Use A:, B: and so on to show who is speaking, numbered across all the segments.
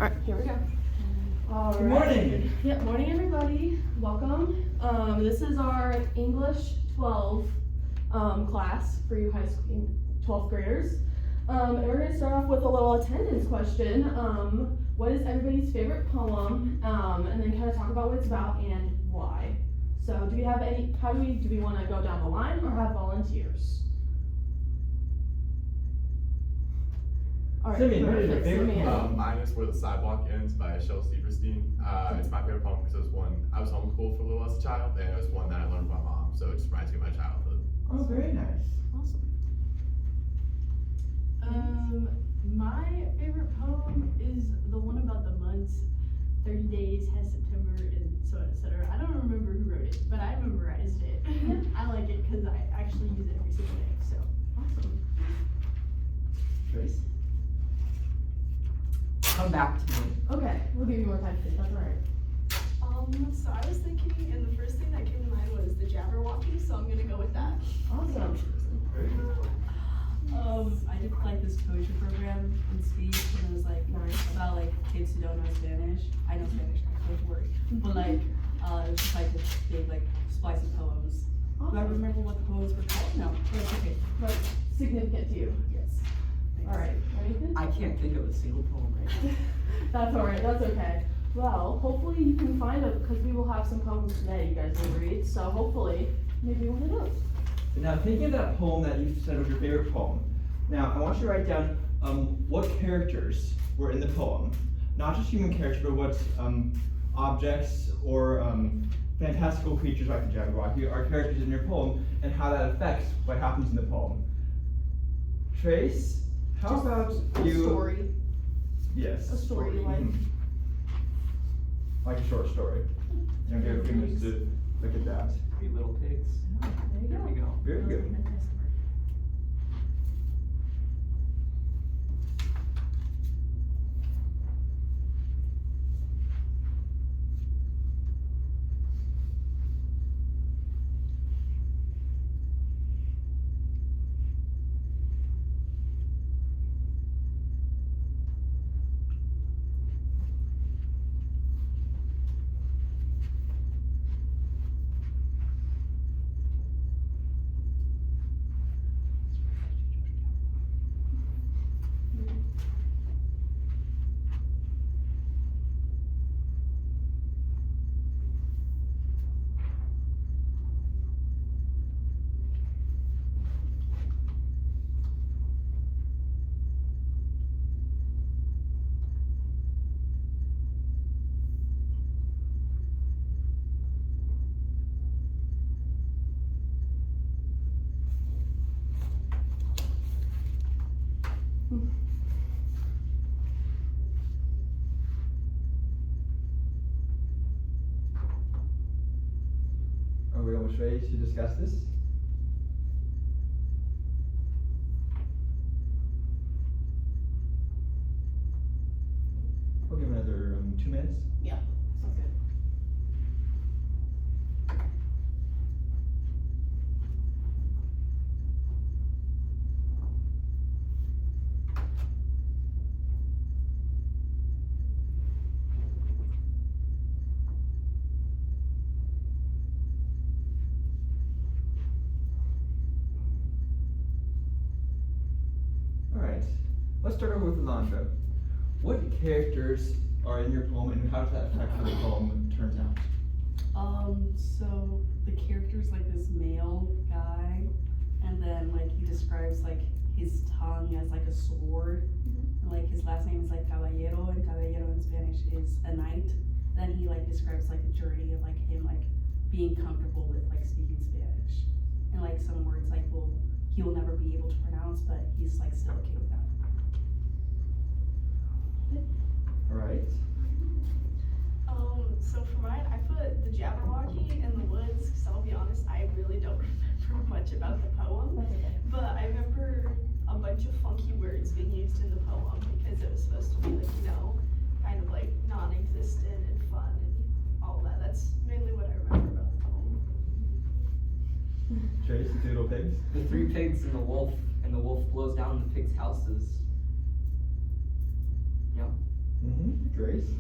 A: Alright, here we go. All
B: Good
A: right.
B: morning.
A: Yeah, morning everybody. Welcome. This is our English 12 class for you high school 12th graders. And we're going to start off with a little attendance question. What is everybody's favorite poem? And then kind of talk about what it's about and why. So do we have any, do we want to go down the line or have volunteers? All right,
B: Simeon, what is your
A: perfect.
B: favorite
A: Simeon.
B: poem?
C: Mine is Where the Sidewalk Ends by Shel Silverstein. It's my favorite poem because it was one, I was homeschooled for a little as a child, and it was one that I learned from my mom, so it just reminds me of my childhood.
B: Oh, very nice.
A: Awesome.
D: My favorite poem is the one about the months, 30 days, has September, and so on, etc. I don't remember who wrote it, but I memorized it. I like it because I actually use it every single day, so.
A: Awesome.
B: Trace?
E: Come back to me.
A: Okay, we'll give you more time to think. That's all right.
F: So I was thinking, and the first thing that came to mind was the Jabberwocky, so I'm gonna go with that.
A: Awesome.
D: I did like this poetry program in speech, and it was like about like kids who don't know Spanish. I know Spanish, don't worry. But like, it was just like this big like splice of poems. Do I
A: Awesome.
D: remember what the poems were called? No, but it's okay.
A: But significant to you.
D: Yes.
A: All right. Anything?
E: I can't think of a single poem right now.
A: That's all right. That's okay. Well, hopefully you can find it because we will have some poems today you guys will read. So hopefully maybe one of those.
B: Now, thinking of that poem that you said was your favorite poem, now I want you to write down what characters were in the poem. Not just human characters, but what objects or fantastical creatures like the Jabberwocky are characters in your poem and how that affects what happens in the poem. Trace, how
A: Just
B: about
A: a
B: you?
A: story.
B: Yes.
A: A story you like.
B: Mhm. Like a short story. And give a few minutes to look at that.
E: 3 Little Pigs.
A: There you
E: There
A: go.
E: we go.
B: Very good. Are we almost ready to discuss this? We'll give another 2 minutes.
A: Yeah. Sounds good.
B: Alright, let's start over with Alondra. What characters are in your poem and how does that affect how the poem turns out?
D: So the character's like this male guy, and then like he describes like his tongue as like a sword, and like his last name is like caballero, and caballero in Spanish is a knight. Then he like describes like a journey of like him like being comfortable with like speaking Spanish, and like some words like he will never be able to pronounce, but he's like still okay with that.
B: Alright.
F: So for mine, I put the Jabberwocky in the woods, because I'll be honest, I really don't remember much about the poem.
A: That's okay.
F: But I remember a bunch of funky words being used in the poem, because it was supposed to be like, kind of like non-existent and fun and all that. That's mainly what I remember about the poem.
B: Trace, the 2 Little Pigs?
E: The 3 pigs and the wolf blows down the pigs' houses. Yeah.
B: Grace?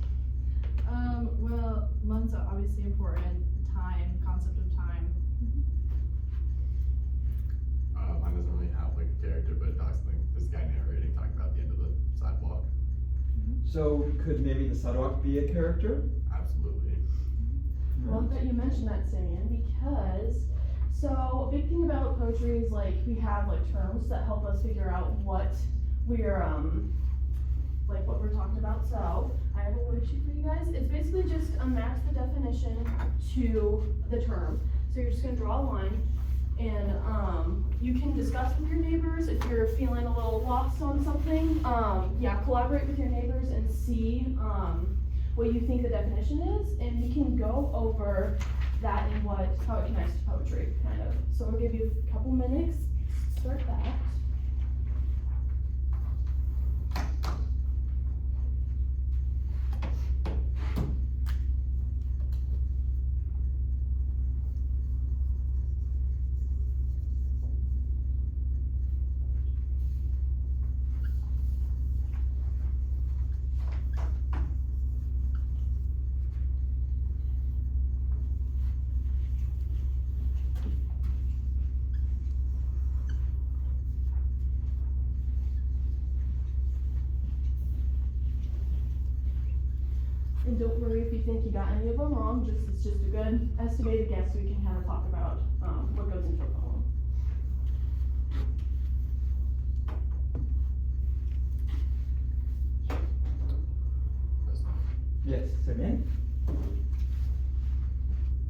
G: Well, months are obviously important. Time, concept of time.
C: Mine doesn't really have like a character, but it talks like this guy narrating, talking about the end of the sidewalk.
B: So could maybe the sidewalk be a character?
C: Absolutely.
A: Well, that you mentioned that, Simeon, because so a big thing about poetry is like we have like terms that help us figure out what we're like what we're talking about. So I have a worksheet for you guys. It's basically just match the definition to the term. So you're just gonna draw a line, and you can discuss with your neighbors if you're feeling a little lost on something. Yeah, collaborate with your neighbors and see what you think the definition is, and we can go over that and how it connects to poetry, kind of. So we'll give you a couple minutes to start that. And don't worry if you think you got any of them wrong, it's just a good estimated guess so we can kind of talk about what goes into a poem.
B: Yes, Simeon?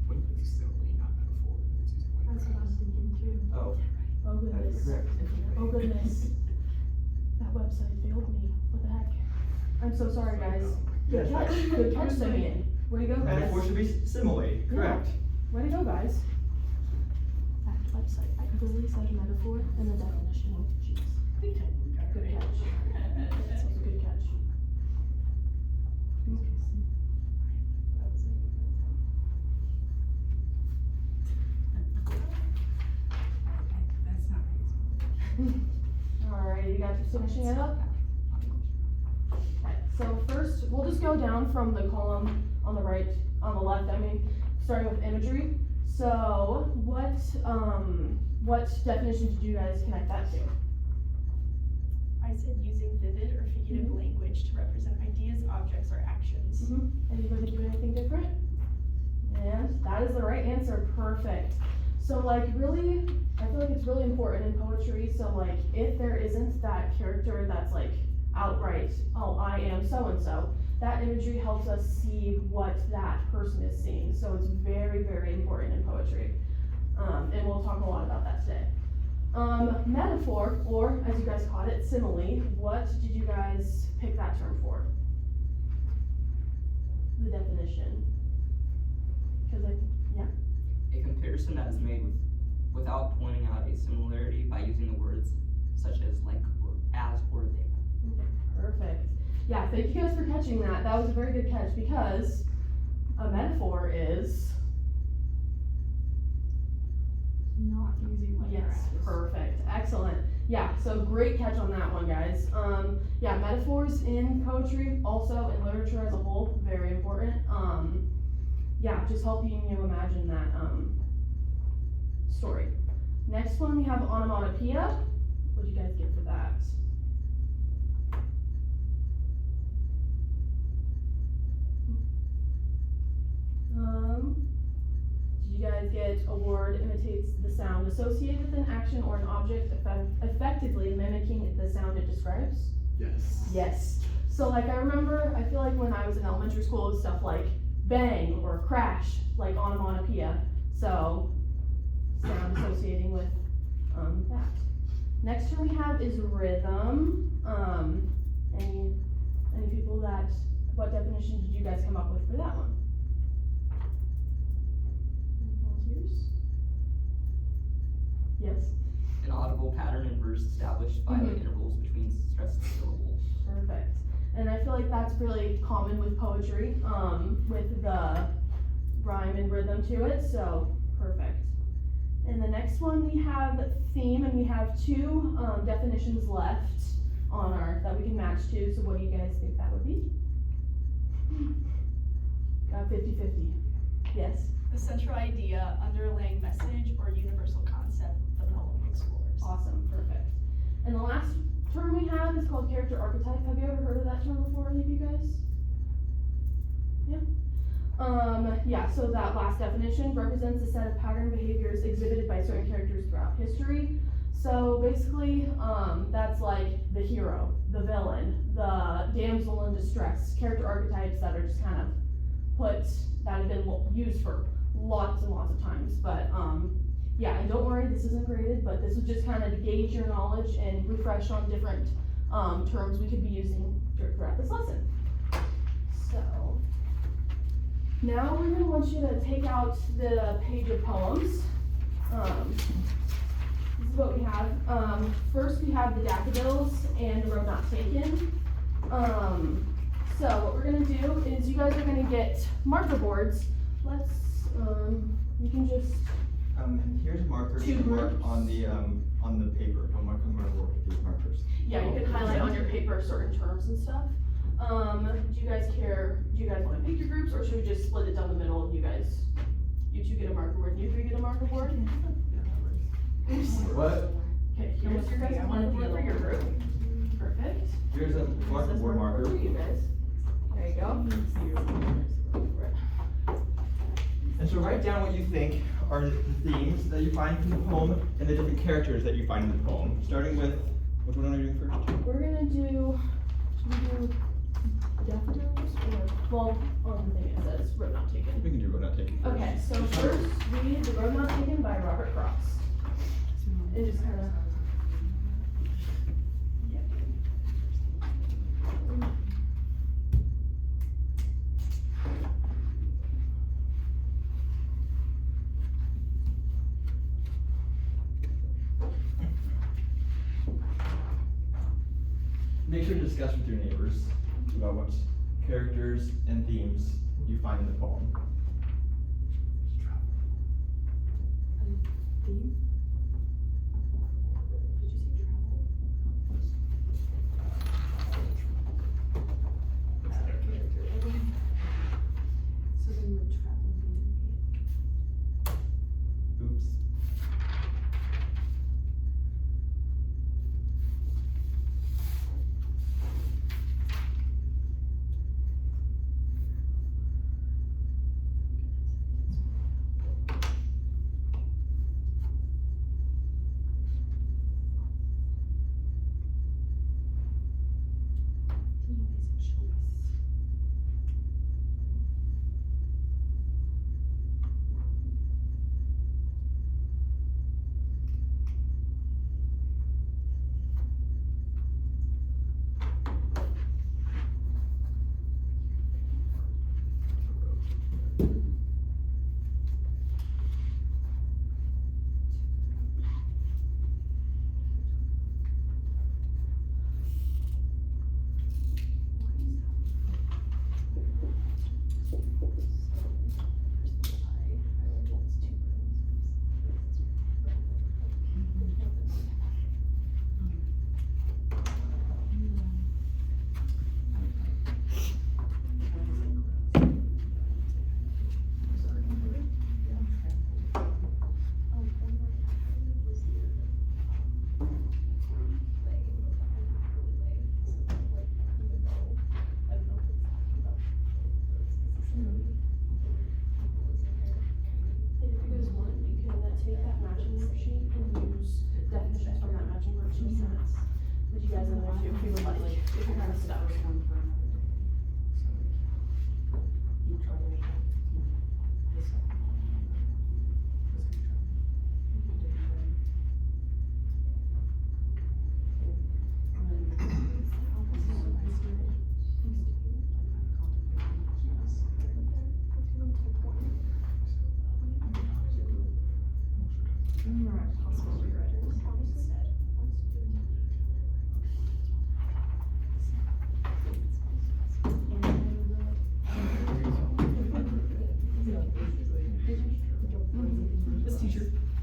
C: Wouldn't it be simile, not metaphor? It's using like
F: That's what I was
C: graphs.
F: thinking too.
B: Oh,
A: Oh goodness.
B: that's correct.
A: Oh goodness. That website failed me. What the heck? I'm so sorry, guys. Good
B: Yes,
A: catch. Good catch, Simeon. Way to go, guys.
B: metaphor should be simile, correct.
A: Way to go, guys. That website. I completely said metaphor and the definition. Jeez. Good catch. That's a good catch.
D: That's not right.
A: Alright, you guys are finishing it up? Okay, so first, we'll just go down from the column on the right, on the left, starting with imagery. So, what definition did you guys connect that to?
F: I said using vivid or figurative language to represent ideas, objects, or actions.
A: Anybody do anything different? And that is the right answer, perfect. So like really, I feel like it's really important in poetry, so like if there isn't that character that's like outright, oh, I am so-and-so, that imagery helps us see what that person is seeing, so it's very, very important in poetry. And we'll talk a lot about that today. Metaphor, or as you guys called it, simile, what did you guys pick that term for? The definition. Cause yeah.
E: A comparison that is made without pointing out a similarity by using the words such as like, or as, or they.
A: Okay, perfect. Yeah, thank you guys for catching that. That was a very good catch because a metaphor is
F: Not using like
A: yes,
F: graphs.
A: perfect, excellent. Yeah, so great catch on that one, guys. Yeah, metaphors in poetry, also in literature as a whole, very important. Yeah, just helping you imagine that story. Next one we have onomatopoeia. What did you guys get for that? Did you guys get a word imitates the sound associated with an action or an object effectively mimicking the sound it describes?
C: Yes.
A: Yes. So like I remember, I feel like when I was in elementary school, it was stuff like bang or crash, like onomatopoeia. So sound associating with that. Next term we have is rhythm. Any people what definition did you guys come up with for that one? Volunteers? Yes?
E: An audible pattern in verse established by the intervals between stressed syllables.
A: Perfect. And I feel like that's really common with poetry, with the rhyme and rhythm to it, so perfect. And the next one we have theme, and we have two definitions left on that we can match to, so what do you guys think that would be? 50-50. Yes?
F: The central idea, underlying message, or universal concept the poem explores.
A: Awesome, perfect. And the last term we have is called character archetype. Have you ever heard of that term before, any of you guys? Yeah, so that last definition represents a set of pattern behaviors exhibited by certain characters throughout history. So basically, that's like the hero, the villain, the damsel in distress, character archetypes that are just kind of that have been used for lots and lots of times. But yeah, and don't worry, this isn't graded, but this is just kind of to gauge your knowledge and refresh on different terms we could be using throughout this lesson. So, now we're gonna want you to take out the page of poems. This is what we have. First we have the daffodils and the road not taken. So what we're gonna do is you guys are gonna get marker boards. Let's, you can just,
B: Here's markers
A: Two
B: to mark
A: groups.
B: on the paper. I'll mark on my board with these markers.
A: yeah, you can highlight on your paper certain terms and stuff. Do you guys wanna pick your groups, or should we just split it down the middle and you two get a marker board and you three get a marker board?
B: What?
A: Okay, here's your guys' marker board for your group. Perfect.
B: Here's a marker board marker.
A: For you guys. There you go.
B: And so write down what you think are the themes that you find in the poem and the different characters that you find in the poem. Starting with, which one are we doing first?
A: We're gonna do, should we do daffodils or, well, on the thing it says road not taken.
B: We can do Road Not Taken first.
A: Okay, so first read The Road Not Taken by Robert Cross. And just kinda.
B: Make sure to discuss with your neighbors about what characters and themes you find in the poem.
D: Theme? Did you say travel? So then we're traveling.
B: Oops.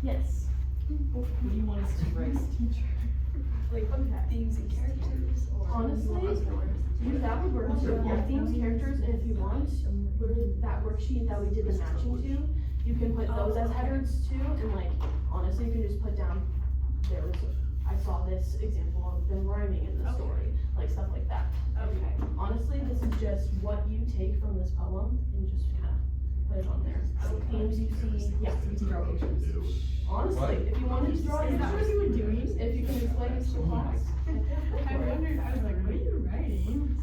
A: Yes.
D: What do you want us to write?
F: Like themes and characters, or
A: Honestly, that would work too. Yeah, themes, characters, and if you want, that worksheet that we did the matching to, you can put those as headers too, and like, honestly, you can just put down, I saw this example of them rhyming in the story, like stuff like that.
F: Okay.
A: Honestly, this is just what you take from this poem and just kind of put it on there. So themes you see, yeah, you can draw pictures. Honestly, if you wanted to draw
G: Is that what
A: pictures,
G: you were doing?
A: if you can explain it to the class.
G: I wondered, I was like, what are you writing?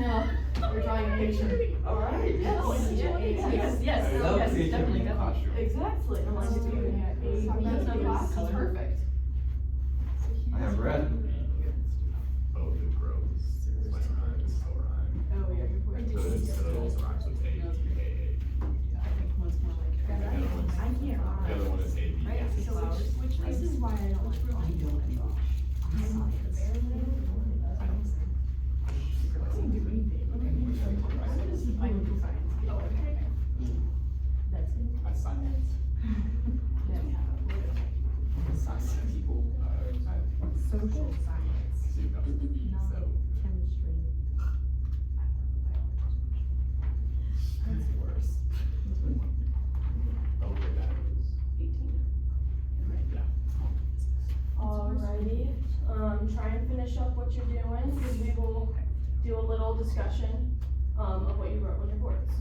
A: No, we're drawing a picture.
B: Alright.
A: Yes,
B: That was creativity
A: definitely.
B: in the classroom.
A: Exactly. And like if you perfect.
B: I have read.
C: Both and grows. Like rhymes, so rhyme.
G: Oh, yeah, good point.
C: So it also rhymes with A, B, A, A.
D: I think one's more like.
C: And the other one's,
G: I can't
C: the other one is A, B, A.
D: Right, so which
G: This is why I don't like
C: That's science. Science people,
G: social science,
C: so,
G: chemistry.
C: that's worse. Okay, that is
A: 18. Alrighty, try and finish up what you're doing, because we will do a little discussion, of what you wrote on your boards.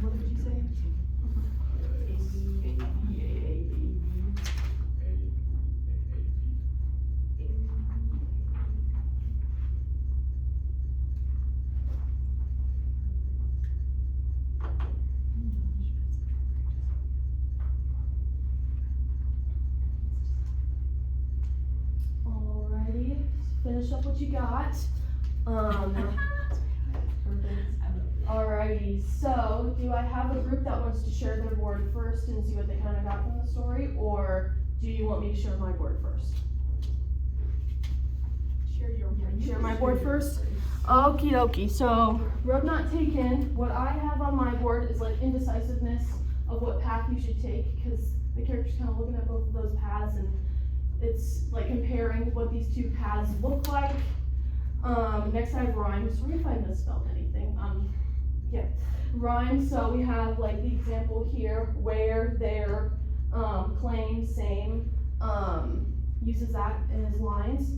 A: What did you say? Alrighty, finish up what you got. Alrighty, so do I have a group that wants to share their board first and see what they kind of got from the story, or do you want me to share my board first? Share my board first? Okie dokie, so road not taken, what I have on my board is like indecisiveness of what path you should take, because the character's kind of looking at both of those paths and it's like comparing what these two paths look like. Next I have rhyme, sorry if I misspelled anything, rhyme, so we have like the example here, where, there, claim, same, uses that in his lines.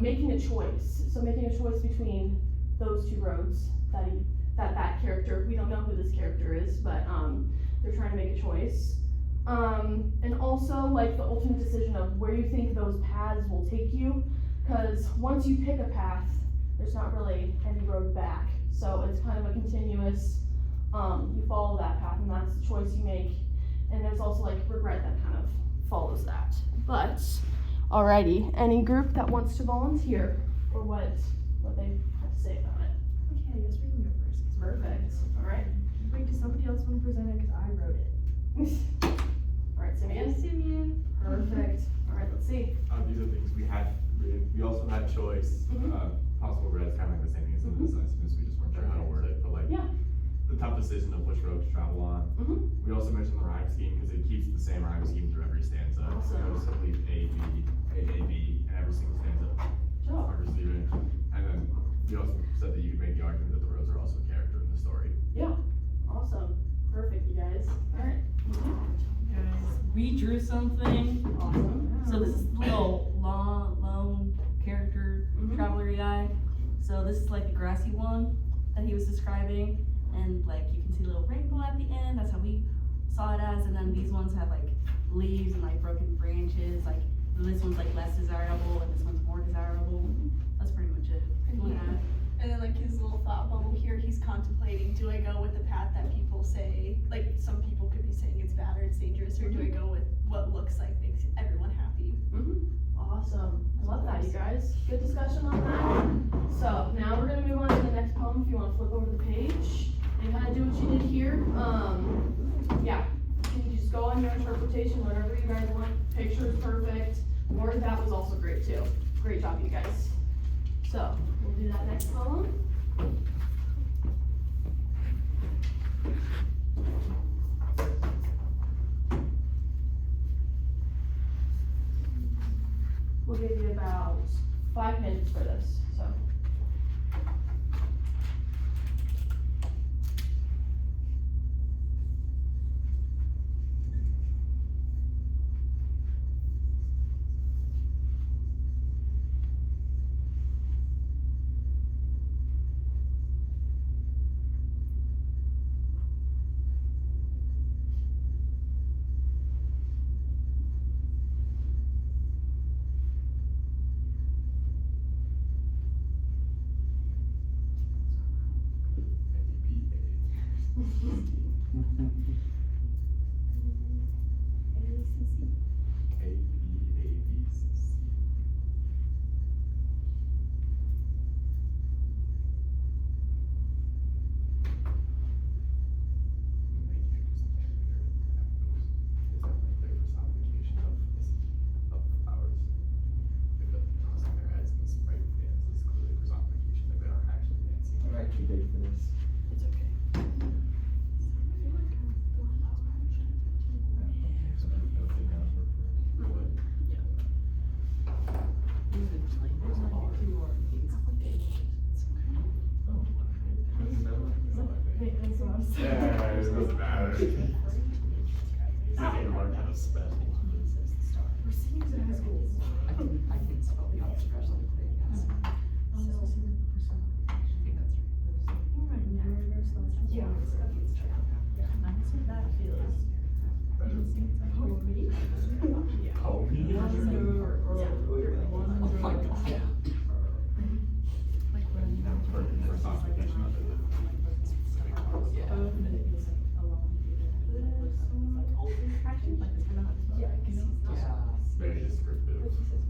A: Making a choice, so making a choice between those two roads that character, we don't know who this character is, but they're trying to make a choice. And also like the ultimate decision of where you think those paths will take you, because once you pick a path, there's not really any road back, so it's kind of a continuous, you follow that path and that's the choice you make, and there's also like regret that kind of follows that. But alrighty, any group that wants to volunteer for what they have to say about it?
G: Okay, I guess we can go first.
A: Perfect. Alright.
G: Wait, does somebody else want to present it? Because I wrote it.
A: Alright, Simeon.
G: Simeon.
A: Perfect. Alright, let's see.
C: These are things we had, we also had choice, possible reds, kind of like the same thing as indecisiveness, we just weren't sure how to word it, but like,
A: Yeah.
C: the tough decision of which road to travel on. We also mentioned the rhyme scheme, because it keeps the same rhyme scheme through every stanza.
A: Awesome.
C: You know, simply A, B, A, B, and every single stanza.
A: Good job.
C: Marcus Stephen. And then we also said that you could make the argument that the roads are also a character in the story.
A: Yeah. Awesome. Perfect, you guys. Alright.
D: We drew something.
A: Awesome.
D: So this is the little lone character traveler guy. So this is like the grassy one that he was describing, and like you can see a little rainbow at the end. That's how we saw it as. And then these ones have like leaves and like broken branches. Like this one's like less desirable, and this one's more desirable. That's pretty much it.
F: And then like his little thought bubble here, he's contemplating, do I go with the path that people say, like some people could be saying it's bad or it's dangerous, or do I go with what looks like makes everyone happy?
A: Awesome. I love that, you guys. Good discussion on that. So now we're gonna move on to the next poem. If you want to flip over the page and kind of do what you did here. Yeah. You can just go on your interpretation, whatever you guys want. Picture is perfect. great too. Great job, you guys. So, we'll do that next column. We'll give you about 5 minutes for this, so.
B: Alright, too big for this.
A: It's okay.
G: Hey, that's what I'm saying.
C: Yeah, it doesn't matter.
G: We're seniors in high school.
E: I can spell the opposite or something, yes. I think that's right.
G: Yeah. That's what that feels.
E: Oh my god.
G: Like when
C: Very descriptive.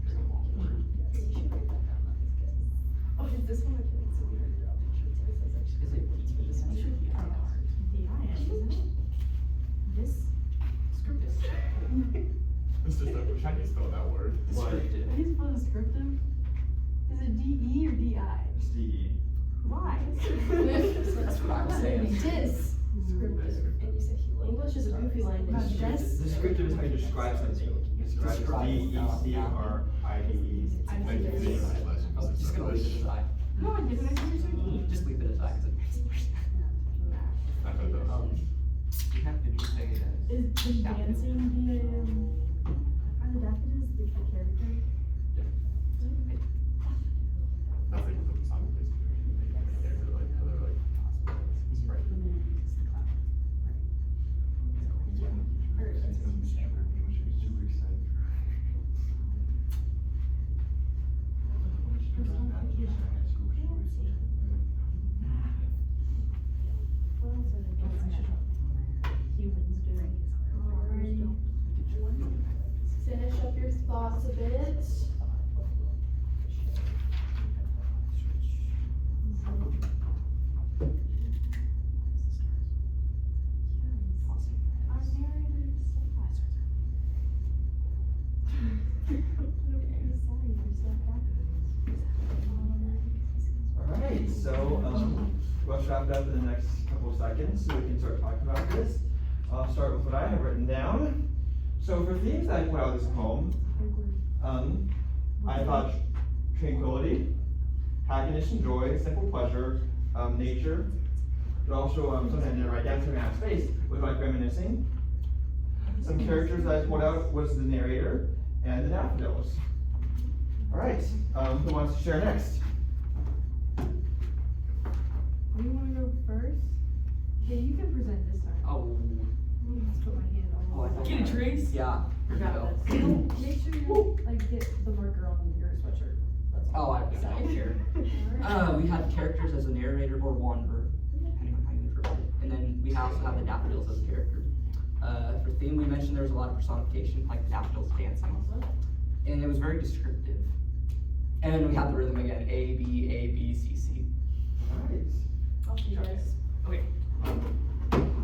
C: Very long word.
F: Oh, is this one? I feel like so weird.
E: Is it this one should be hard?
G: This script is
C: It's just like, how do you spell that word?
E: Descriptive.
G: How do you spell descriptive? Is it D-E or D-I?
B: It's DE.
G: Why?
E: That's what I'm saying.
G: Dis.
F: And you said he liked
A: English is a goofy language.
B: Descriptive is how you describe something. Describe is D-E-C-R-I-D-E.
C: Thank you for the translation.
E: I'm just gonna leave it as I.
G: No, I didn't. I see what you're saying.
E: Just leave it as I, because it makes more sense.
C: I thought that was.
E: You have to just say it as.
G: Is the dancing the, are the daffodils the character?
C: Nothing from the song is they're like hospitals. It's right.
B: Super excited.
G: What else are the humans doing?
A: Alrighty. Finish up your thoughts a bit.
G: Our narrator is so fast.
B: Alright, so, let's wrap it up in the next couple of seconds so we can start talking about this. I'll start with what I have written down. So for themes that I put out of this poem, I thought tranquility, happiness and joy, simple pleasure, nature, but also something I didn't write down, something I have space, was like reminiscing. Some characters that I pulled out was the narrator and the daffodils. Alright, who wants to share next?
G: Do you wanna go first? Okay, you can present this time.
E: Oh.
G: Let's put my hand
E: Oh, I
G: on.
E: thought
D: Get a trace?
E: Yeah. Here we go.
G: Got this. No, make sure you like get the marker on your sweatshirt. That's
E: Oh,
G: all.
E: I got it here. We had characters as a narrator or wanderer, depending on how you interpret it. And then we also have the daffodils as a character. For theme, we mentioned there was a lot of personification, like the daffodils dancing. And it was very descriptive. And then we had the rhythm again, A, B, A, B, C, C.
B: Alright.
D: Okay.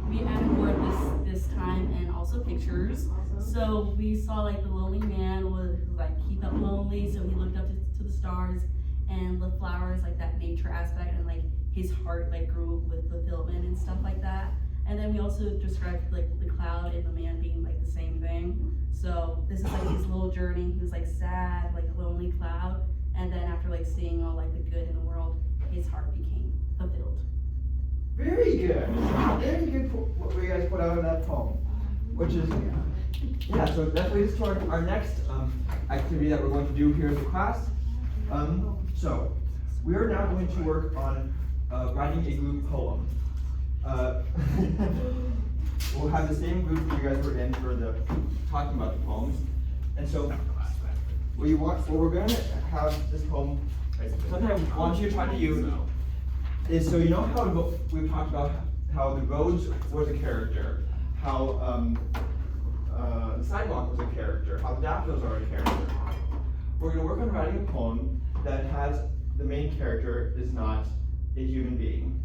D: We added word this time and also pictures.
A: Awesome.
D: So we saw like the lonely man was like he felt lonely, so he looked up to the stars and the flowers, like that nature aspect, and like his heart like grew with fulfillment and stuff like that. And then we also described like the cloud and the man being like the same thing. So this is like his little journey. He was like sad, like a lonely cloud, and then after like seeing all like the good in the world, his heart became fulfilled.
B: Very good. Very good what you guys put out of that poem. Which is, yeah, so that leads us to our next activity that we're going to do here in the class. So, we are now going to work on writing a group poem. We'll have the same group you guys were in for the talking about the poems. And so, what we're going to have this poem, something I want you to try to use is, so you know how we've talked about how the roads was a character, how the sidewalk was a character, how the daffodils are a character. We're going to work on writing a poem that has the main character is not a human being.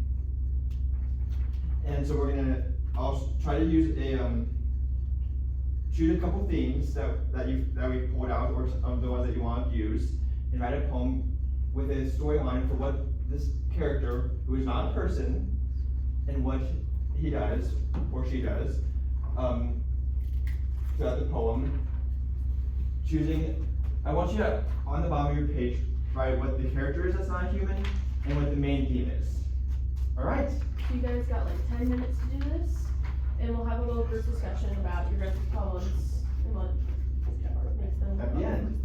B: And so we're going to also try to use choose a couple themes that we pulled out, or the ones that you want to use, and write a poem with a storyline for what this character, who is not a person, and what he does or she does throughout the poem. I want you to, on the bottom of your page, write what the character is that's not human and what the main theme is. Alright?
A: You guys got like 10 minutes to do this, and we'll have a little group discussion about your guys' poems and what makes them.
B: At the end.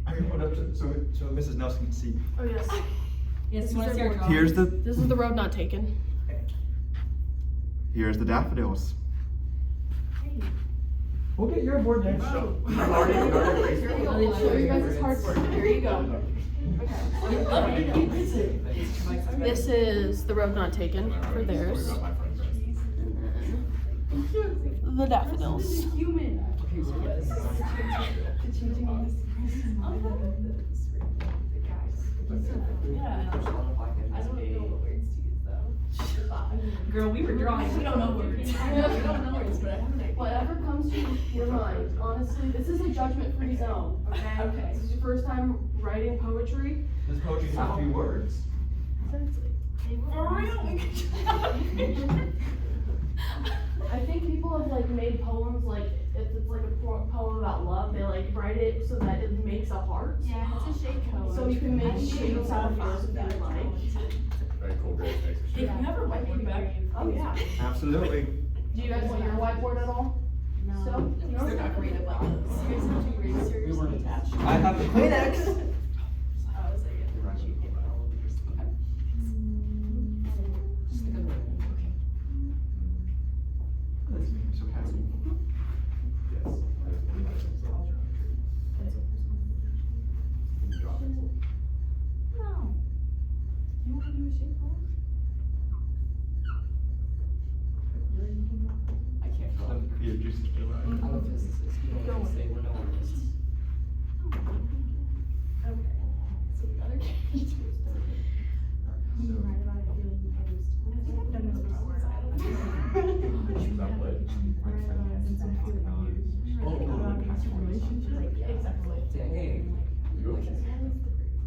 B: I'm gonna put up so Mrs. Nelson can see.
A: Oh, yes.
D: Yes, you want to see our drawings?
A: This is the road not taken.
B: Here's the daffodils. We'll get your board next.
A: Show you guys' hard work. Here you go. This is the road not taken for theirs. The daffodils.
D: Girl, we were drawing. We don't know words.
A: We don't know words, but whatever comes to your mind. Honestly, this is a judgment-free zone. Okay.
D: Okay.
A: This is your first time writing poetry.
B: This poetry has a few words.
A: I think people have like made poems like if it's like a poem about love, they like write it so that it makes a heart.
F: Yeah, it's a shape code.
A: So you can make shapes out of yours if you would like.
C: Very cool, great, thanks.
D: If you have a whiteboard back.
A: Oh yeah.
B: Absolutely.
A: Do you guys want your whiteboard at all?
D: No.
A: Still? No?
D: They're not creative like this.
F: You guys have to read
E: We
F: seriously.
E: weren't attached.
B: I have the Kleenex.
F: I was like,
B: This makes me so happy.
F: no. You want to do a shape code?
E: I can't go.
B: Your juices feel right.
E: I'm a physicist. You don't want to say we're no artists.
F: Okay. So we gotta get into it. You write about it feeling used. I've done this before. I don't know. Write about it since I'm feeling used.
E: Oh.
F: About past relationships. Exactly.
E: Dang.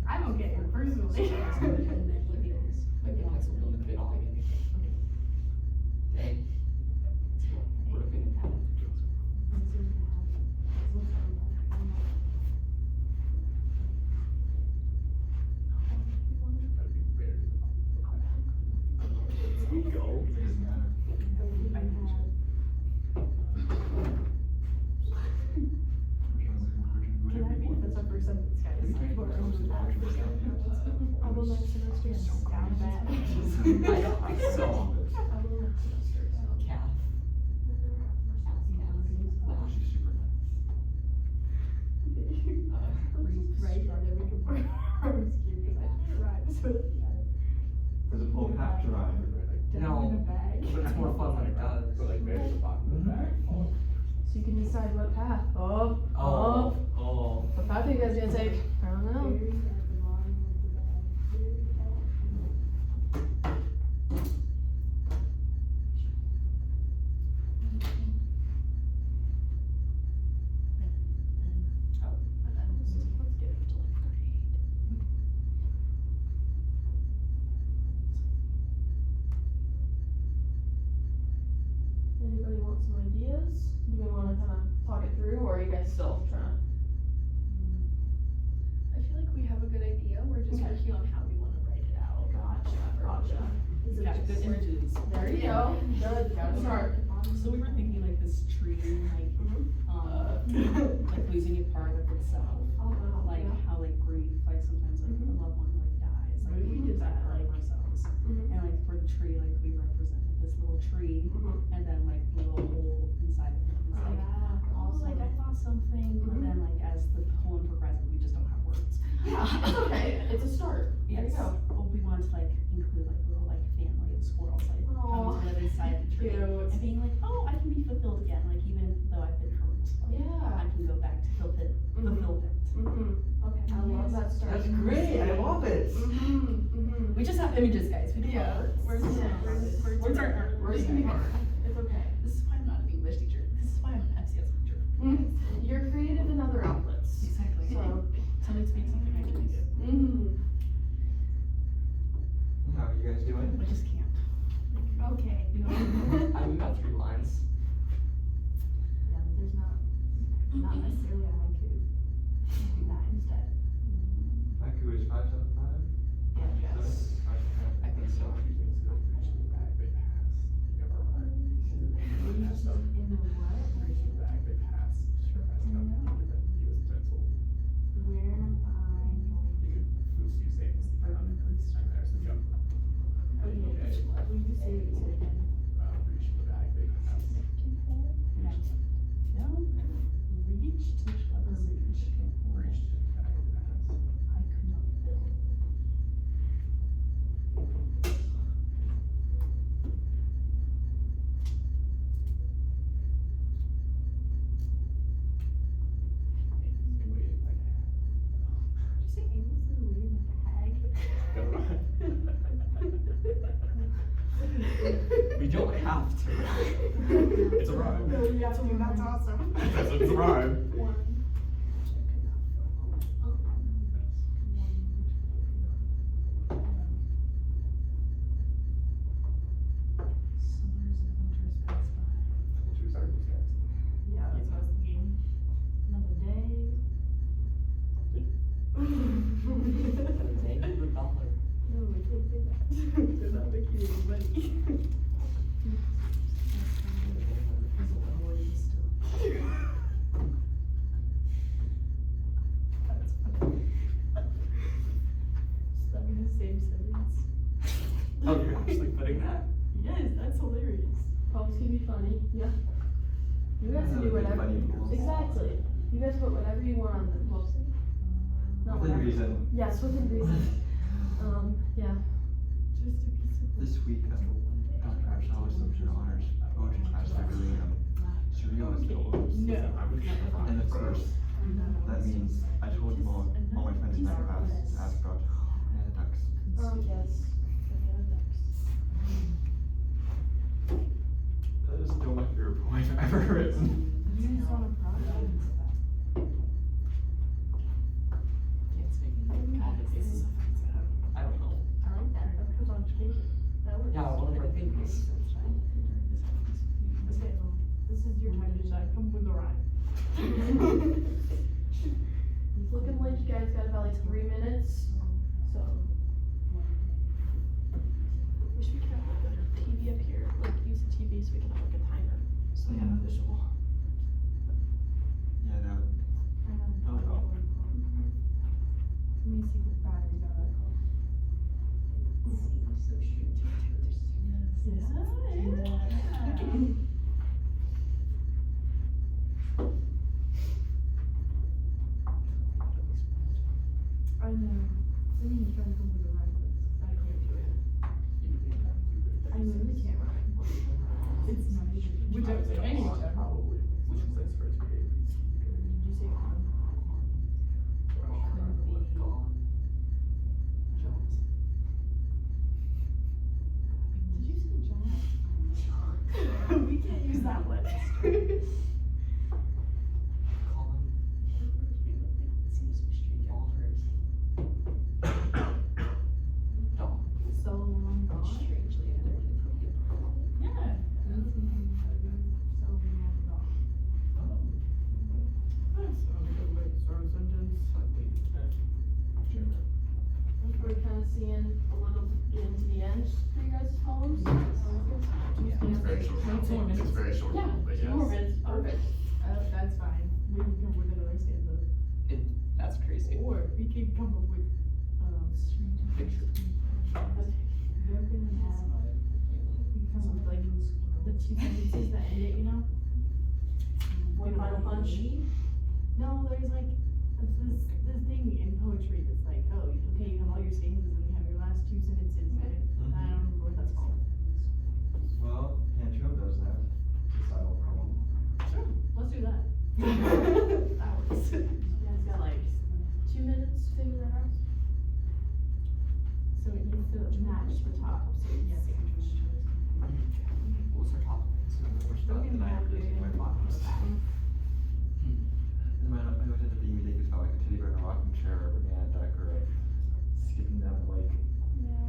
F: I don't get it personally.
E: Like the pencil don't fit all in. Dang. Broken.
F: Can I read this up for sentence, guys? I will next semester down bad.
E: I saw. Calf.
F: Right, on every component. I was curious, I can't rhyme, so.
B: Does the poem have to rhyme?
F: Down in a bag.
E: But it's more fun when it does.
A: So you can decide what path. Oh.
E: Oh.
A: What path are you guys gonna take? I don't know.
F: Oh, my bad. Let's get it to like grade.
A: Anybody want some ideas? Do we wanna kinda talk it through, or are you guys still trying
F: I feel like we have a good idea. We're just
A: Okay.
F: working on how we want to write it out.
A: Gotcha. Is
D: We
A: it
D: got
A: just
D: good images.
A: There you go. Good, gotta start.
D: So we were thinking like this tree, like, like losing a part of itself.
A: Oh, wow.
D: Like
A: Yeah.
D: how like grief, like sometimes like a loved one like dies, like
A: Maybe we did that,
D: part of
A: like-
D: ourselves.
A: Mhm.
D: And like for the tree, like we represented this little tree,
A: Mhm.
D: and then like the little hole inside of it is like, oh, like I lost something. But
A: Mhm.
D: then like as the poem progresses, we just don't have words.
A: Yeah, it's okay. It's a start. There you
D: Yes.
A: go.
D: Well, we want to like include like a little like family of squirrels like
A: Aw.
D: coming to live inside the tree
A: Cute.
D: and being like, oh, I can be fulfilled again. Like even though I've been hurt, like
A: Yeah.
D: I can go back to fulfillment.
A: Okay, I love that start.
B: That's great. I love it.
D: We just have images, guys. We don't have words.
F: Words
A: Words
F: aren't
A: are
F: hard.
A: Words can be hard. It's okay.
D: This is why I'm not an English teacher. This is why I'm an FCS teacher.
A: You're creative in other outlets.
D: Exactly.
A: So.
D: Somebody speaks something I can do.
B: How are you guys doing?
D: We just can't.
F: Okay.
E: We got 3 lines.
G: Yeah, but there's not necessarily a haiku. Do that instead.
B: Haiku is 575.
E: Yes. I think so.
G: In the what? Where am I? Okay, will you say it again?
D: No. Reach to the reach. I could not fill.
G: Did you say Amos is weird like a hag?
E: We don't have to.
C: It's a rhyme.
G: That's awesome.
C: It's a rhyme.
D: Summers and winters pass by.
C: Should we start with this next?
G: Yeah, that's what I was thinking. Another day.
E: Thank you for dollar.
G: No, we can't say that. They're not making any money. That's funny. Stuck in the same sentence.
E: Oh, you're actually putting that?
G: Yes, that's hilarious.
A: Poems can be funny, yeah. You guys can do
B: Another big
A: whatever.
B: funny poem.
A: Exactly. You guys put whatever you want on the post. Not
B: Within
A: whatever.
B: reason.
A: Yes, within reason. Yeah.
G: Just to be simple.
H: This week, Dr. Arshall was some honors poetry class that really surreal as it was.
G: No.
H: And of course, that means I told all my friends in that class to ask about banana ducks.
A: Yes.
B: That is still my favorite poem I've ever written.
G: You just want a project.
E: Can't sing. I don't know.
A: I like that. That goes on occasion. That works.
E: Yeah, one of my things.
G: Okay, this is your time to shine. Come with the rhyme.
A: It's looking like you guys got about like 3 minutes. So.
F: We should have like a TV up here, like use the TV so we can have like a timer, so we have a visual.
H: Yeah, that would help.
G: Let me see the batteries on that call.
F: So shoot.
G: I know. I need to try to come with the rhyme, but I can't do it. I literally can't rhyme. It's not easy. Which I was like, I need to check.
C: Probably. Which is place for it to be A, B, C, D, E.
G: Did you say rhyme? Did you say John? We can't
F: use that one.
E: Colin. Dog.
G: So long gone.
F: Strangely, I don't put you on.
G: Yeah. So long gone.
I: That's a good way to start a sentence.
A: We're kind of seeing a little bit into the end for you guys' poems.
C: It's very short.
G: 22 minutes.
C: It's very short,
A: Yeah,
C: but
A: 2
C: yes.
A: more minutes, perfect.
G: That's fine. We can come with another stanza.
E: That's crazy.
G: Or we could come up with,
E: Picture.
G: we're gonna have, we come up with like the 2 sentences that end it, you know?
A: One final punch.
G: No, there's like, this thing in poetry that's like, oh, okay, you have all your stanzas and you have your last 2 sentences. And I don't remember what that's called.
H: Well, Pantrum does that. It's a style poem.
G: Let's do that. That works.
A: You guys got like 2 minutes to figure that out.
G: So it needs to match the top, so yes.
E: What was our top?
H: We're still at the 9 my bottom is. And my always end up being ridiculous about like a teddy bear in a rocking chair or a banana duck or like skipping down the lake.
A: Yeah.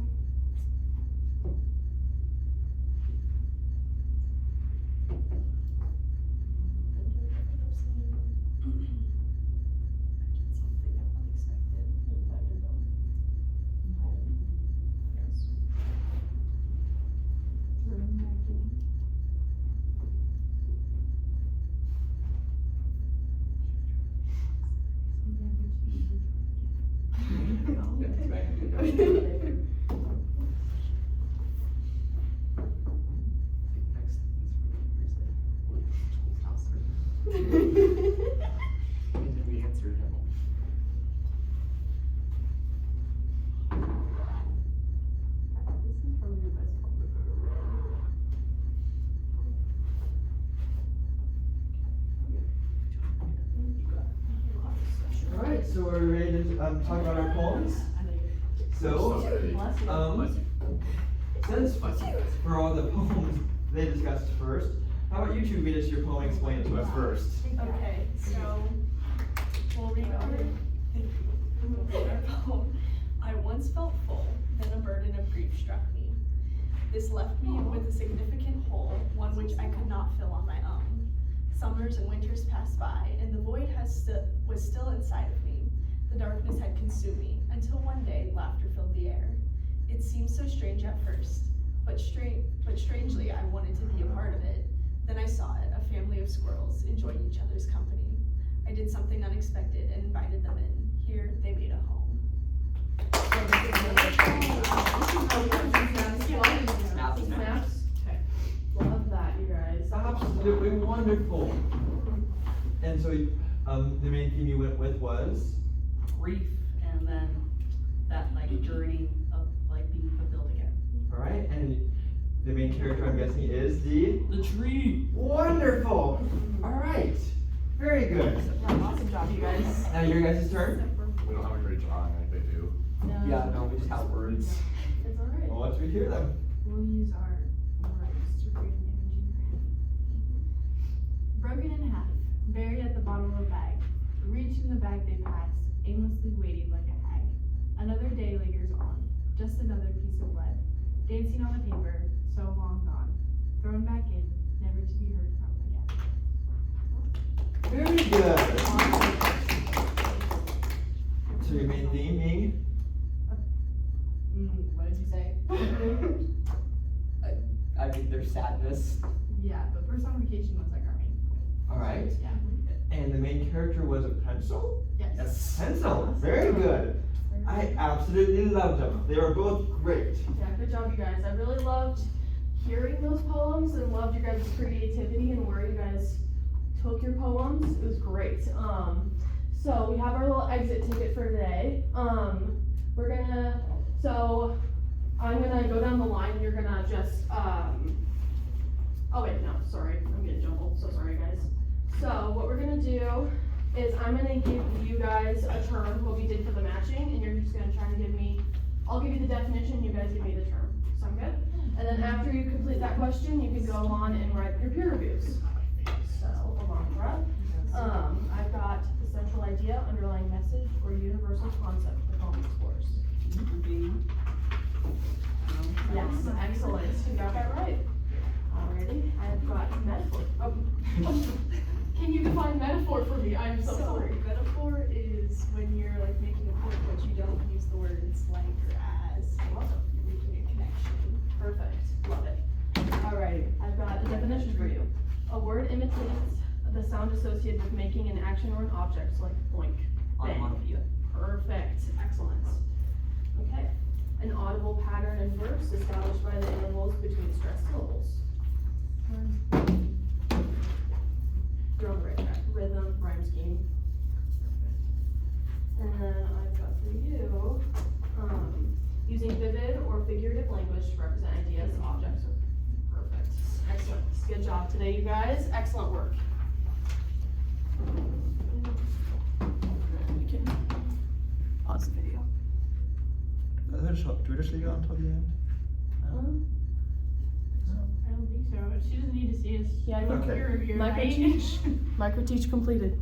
F: Something unexpected.
E: Did we answer him?
G: This is probably the best poem I've ever read.
B: Alright, so we're ready to talk about our poems. So, since for all the poems they discussed first, how about you two read us your poem and explain it to us first?
F: Okay, so we'll read our poem. I once felt full, then a burden of grief struck me. This left me with a significant hole, one which I could not fill on my own. Summers and winters passed by, and the void was still inside of me. The darkness had consumed me, until one day laughter filled the air. It seemed so strange at first, but strangely I wanted to be a part of it. Then I saw it, a family of squirrels enjoying each other's company. I did something unexpected and invited them in. Here they made a home.
E: Snaps.
A: Snaps. Love that, you guys.
B: Absolutely wonderful. And so, the main theme you went with was?
D: Grief, and then that like journey of like being fulfilled again.
B: Alright, and the main character I'm guessing is the
I: tree.
B: wonderful. Alright, very good.
A: Yeah, awesome job, you guys.
B: Now your guys' turn.
C: We don't have a great drawing like they do.
E: Yeah, no, we just have words.
A: It's alright.
B: Well, let's rehear them.
G: We'll use our words to create an image in your head. Broken in half, buried at the bottom of a bag. Reaching the bag they passed, aimlessly waiting like a hag. Another day lingers on, just another piece of lead. Dancing on the paper, so long gone. Thrown back in, never to be heard from again.
B: Very good. So your main theme being?
G: What did you say?
E: I mean, there's sadness.
G: Yeah, but personification was like our main point.
B: Alright.
G: Yeah.
B: And the main character was a pencil?
G: Yes.
B: Pencil, very good. I absolutely loved them. They were both great.
A: Yeah, good job, you guys. I really loved hearing those poems and loved your guys' creativity and where you guys took your poems. It was great. So we have our little exit ticket for today. I'm gonna go down the line and you're gonna just, oh wait, no, sorry, I'm getting jumbled, so sorry guys. So what we're gonna do is I'm gonna give you guys a term, what we did for the matching, and you're just gonna try and give me, I'll give you the definition, you guys give me the term. Sound good? And then after you complete that question, you can go on and write your peer reviews. Can you define metaphor for me? I'm so sorry.
F: Metaphor is when you're like making a point, but you don't use the words like or as.
A: Awesome.
F: You're making a connection.
A: Perfect. Love it. Alright, I've got a definition for you. A word imitates the sound associated with making an action or an object, so like boink, bang.
E: Onomatopoeia.
A: Perfect. Excellent. Okay. An audible pattern in verse established by the intervals between stressed syllables. You're on the right track. Rhythm, rhyme scheme. And then I've got for you, using vivid or figurative language to represent ideas, objects, or perfect. Excellent. Good job today, you guys. Excellent work. You can pause the video.
H: Do we just leave it until the end?
G: I don't think so. She doesn't need to see us.
A: Yeah,
H: Okay.
G: Peer review,
A: Micro
G: right?
A: teach. Micro teach completed.